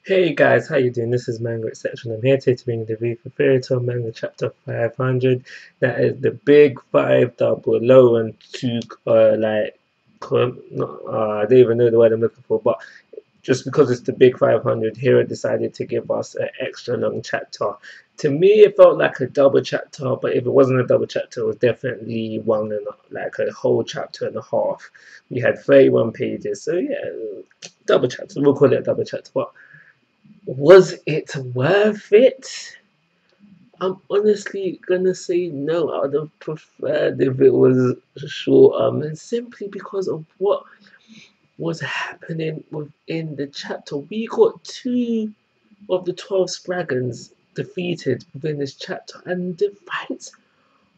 Hey guys, how you doing? This is Manga Exception. I'm here today to bring the review for Fairy Tail Manga Chapter 500. That is the big five double low and two I don't even know the word I'm looking for, but just because it's the big 500, Hero decided to give us an extra long chapter. To me, it felt like a double chapter, but if it wasn't a double chapter, it was definitely one and like a whole chapter and a half. We had 31 pages, so yeah, double chapter. We'll call it a double chapter, but was it worth it? I'm honestly gonna say no. I would have preferred if it was shorter, and simply because of what was happening within the chapter. We got two of the 12 Spraggans defeated within this chapter, and the fights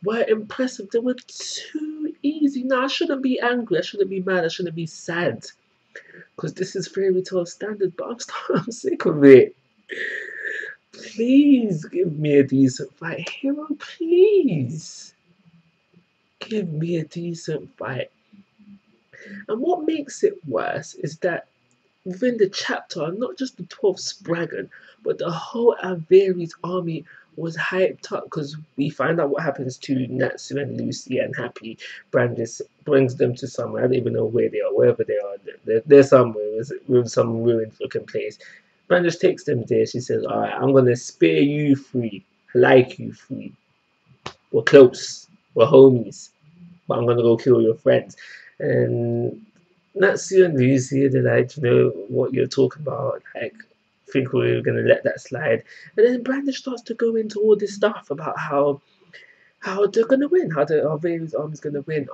were impressive. They were too easy. Now, I shouldn't be angry, I shouldn't be mad, I shouldn't be sad, because this is fairy tale standard, but I'm sick of it. Please give me a decent fight, Hero. Please give me a decent fight. And what makes it worse is that within the chapter, not just the 12th Spraggan, but the whole Avery's army was hyped up because we find out what happens to Natsu and Lucy and Happy. Brandis brings them to somewhere. I don't even know where they are, wherever they are. They're somewhere with some ruined looking place. Brandis takes them there. She says, "Alright, I'm going to spare you free. I like you free. We're close. We're homies. But I'm going to go kill your friends." And Natsu and Lucy, they're like, you know what you're talking about? Like, think we were gonna let that slide. And then Brandon starts to go into all this stuff about how they're gonna win, how our various armies gonna win.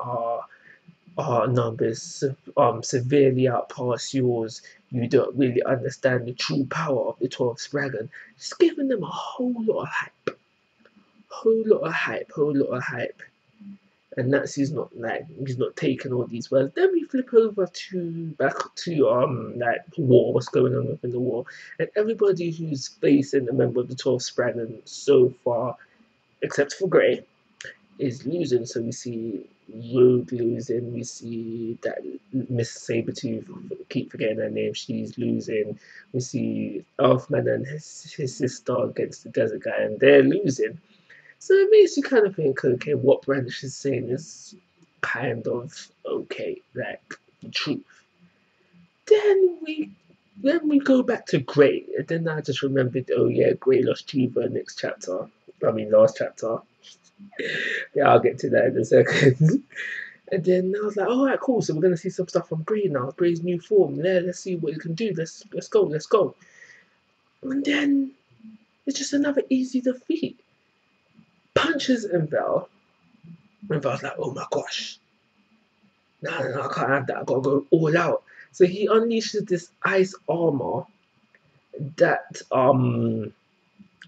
Our numbers severely outpass yours. You don't really understand the true power of the 12 Spraggan. Just giving them a whole lot of hype. Whole lot of hype. And Natsu's not like he's not taking all these words. Then we flip over to back to like war, what's going on within the war, and everybody who's facing a member of the 12 Spraggan so far, except for Grey, is losing. So we see Rogue losing. We see that Miss Sabretooth, keep forgetting her name, she's losing. We see Elfman and his sister against the Desert Guy, and they're losing. So it makes you kind of think, okay, what Brandish is saying is kind of okay, like the truth. Then we go back to Grey, and then I just remembered, oh yeah, Grey lost Teeva next chapter. I mean last chapter. Yeah, I'll get to that in a second. And then I was like, all right, cool. So we're gonna see some stuff from Grey now. Grey's new form. Yeah, let's see what he can do. Let's go. And then it's just another easy defeat. Punches Envel. Envel's like, oh my gosh, no, I can't have that. I gotta go all out. So he unleashes this ice armor that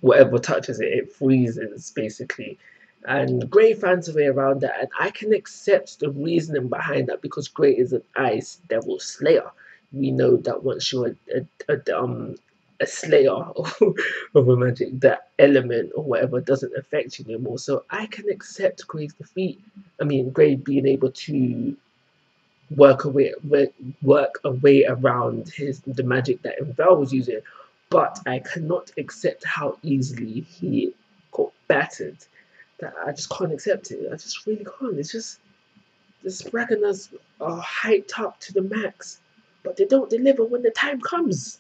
whatever touches it, it freezes basically. And Grey finds a way around that, and I can accept the reasoning behind that because Grey is an ice devil slayer. We know that once you're a slayer of a magic, that element or whatever doesn't affect you anymore. So I can accept Grey's defeat. I mean, Grey being able to work a way around the magic that Envel was using, but I cannot accept how easily he got battered. That I just can't accept it. I just really can't. It's just the Spragganers are hyped up to the max, but they don't deliver when the time comes.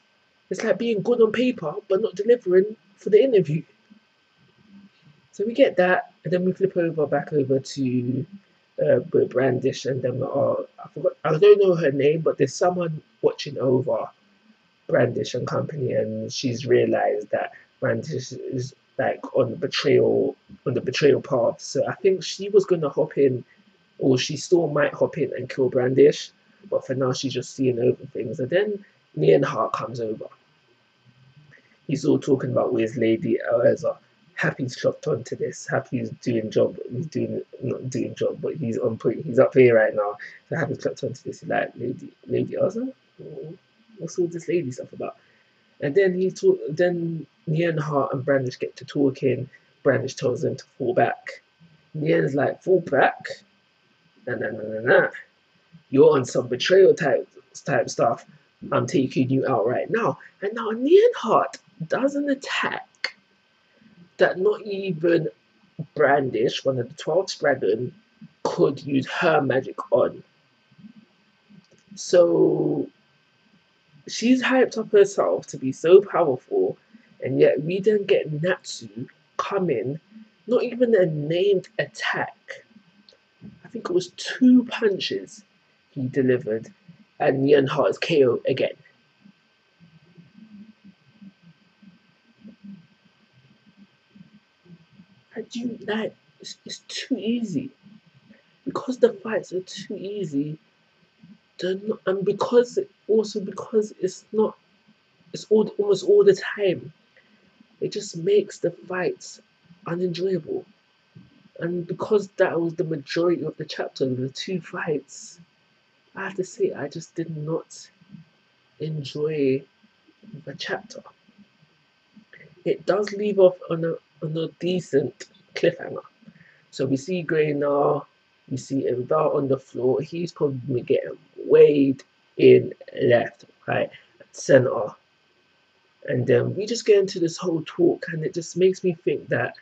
It's like being good on paper but not delivering for the interview. So we get that, and then we flip back over to Brandish, and then I forgot. I don't know her name, but there's someone watching over Brandish and company, and she's realized that Brandish is like on the betrayal path. So I think she was gonna hop in, or she still might hop in and kill Brandish, but for now she's just seeing over things. And then Neonheart comes over. He's all talking about where's Lady Elza. Happy's clocked onto this. Happy's doing job. He's doing not doing job, but he's on point. He's up here right now. So Happy's clocked onto this. He's like Lady Elza. What's all this lady stuff about? And then Then Neonheart and Brandish get to talking. Brandish tells them to fall back. Neon's like, fall back. Nah. You're on some betrayal type stuff. I'm taking you out right now. And now Neonheart does an attack that not even Brandish, one of the 12th dragon, could use her magic on. So she's hyped up herself to be so powerful, and yet we then get Natsu come in, not even a named attack. I think it was 2 punches he delivered, and Neonheart's KO again. And you like it's too easy. Because the fights are too easy, they're not, and because also because it's not it's all almost all the time. It just makes the fights unenjoyable. And because that was the majority of the chapter, the 2 fights, I have to say I just did not enjoy the chapter. It does leave off on a decent cliffhanger. So we see Grey now, we see Enval on the floor. He's probably getting weighed in left, right, center. And then we just get into this whole talk, and it just makes me think that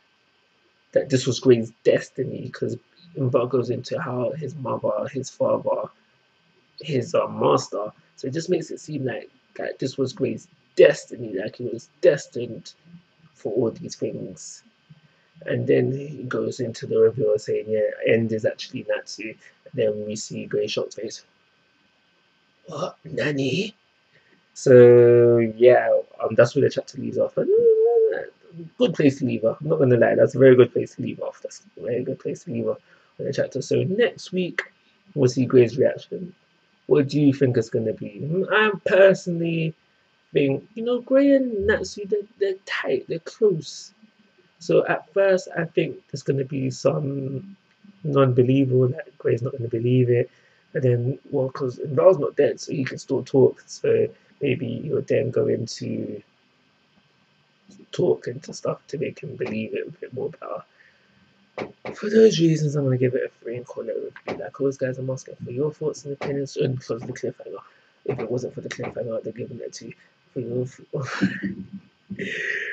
this was Grey's destiny, because Enval goes into how his mother, his father, his master. So it just makes it seem like this was Grey's destiny, like he was destined for all these things. And then he goes into the reveal saying, yeah, End is actually Natsu. And then we see Grey shocked face. What? Nani? So yeah, that's where the chapter leaves off. And, good place to leave off. I'm not gonna lie, that's a very good place to leave off. That's a very good place to leave off on the chapter. So next week we'll see Grey's reaction. What do you think it's gonna be? I personally think, Grey and Natsu, they're tight, they're close. So at first, I think there's going to be some non-believable that Grey's not going to believe it, and then because Val's not dead, so he can still talk. So maybe you'll then go into talk into stuff to make him believe it a bit more better. For those reasons, I'm going to give it a 3 and call it a review. Like always, guys, I'm asking for your thoughts and opinions, and because of the cliffhanger. If it wasn't for the cliffhanger, I'd have given it to you. For your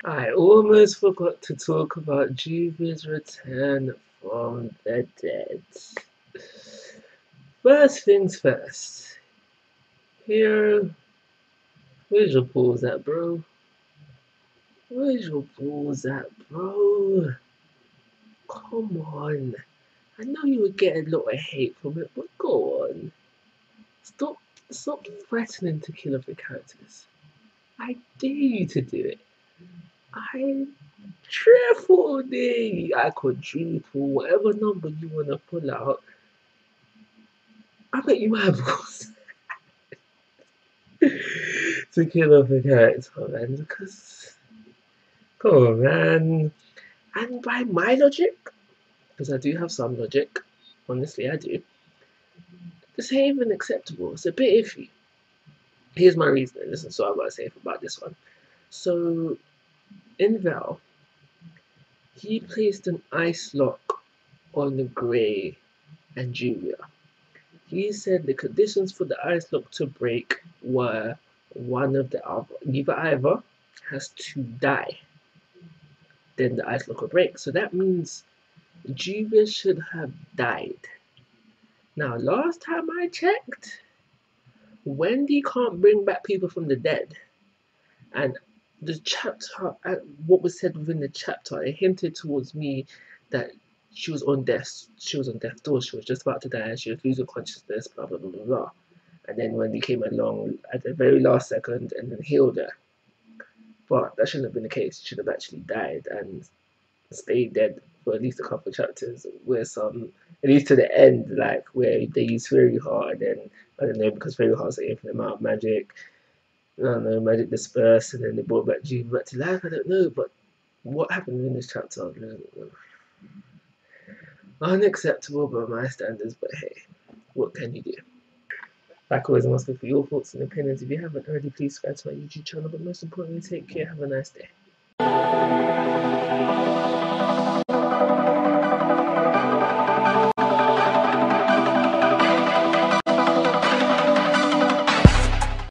I almost forgot to talk about Juvia's return from the dead. First things first. Here, where's your balls at, bro? Where's your balls at, bro? Come on. I know you would get a lot of hate from it, but go on. Stop threatening to kill off the characters. I dare you to do it. I triple D, I quadruple, whatever number you want to pull out. I bet you have to kill off a character, man. Because, come on, man. And by my logic, because I do have some logic, honestly, I do. This ain't even acceptable. It's a bit iffy. Here's my reasoning. This is what I've got to say about this one. So, in Val, he placed an ice lock on the Grey and Julia. He said the conditions for the ice lock to break were one of the other. Either has to die, then the ice lock will break. So that means Julia should have died. Now, last time I checked, Wendy can't bring back people from the dead. And the chapter, what was said within the chapter, it hinted towards me that she was on death's door. She was just about to die. She was losing consciousness. Blah blah blah blah blah. And then Wendy came along at the very last second and then healed her. But that shouldn't have been the case. She should have actually died and stayed dead for at least a couple of chapters, where at least to the end, like where they use Fairy Heart, and then I don't know, because Fairy Heart's an infinite amount of magic. I don't know, magic dispersed, and then they brought back Jean back to life. I don't know, but what happened in this chapter? Unacceptable by my standards, but hey, what can you do? Like always, I'm asking for your thoughts and opinions. If you haven't already, please subscribe to my YouTube channel. But most importantly, take care. Have a nice day.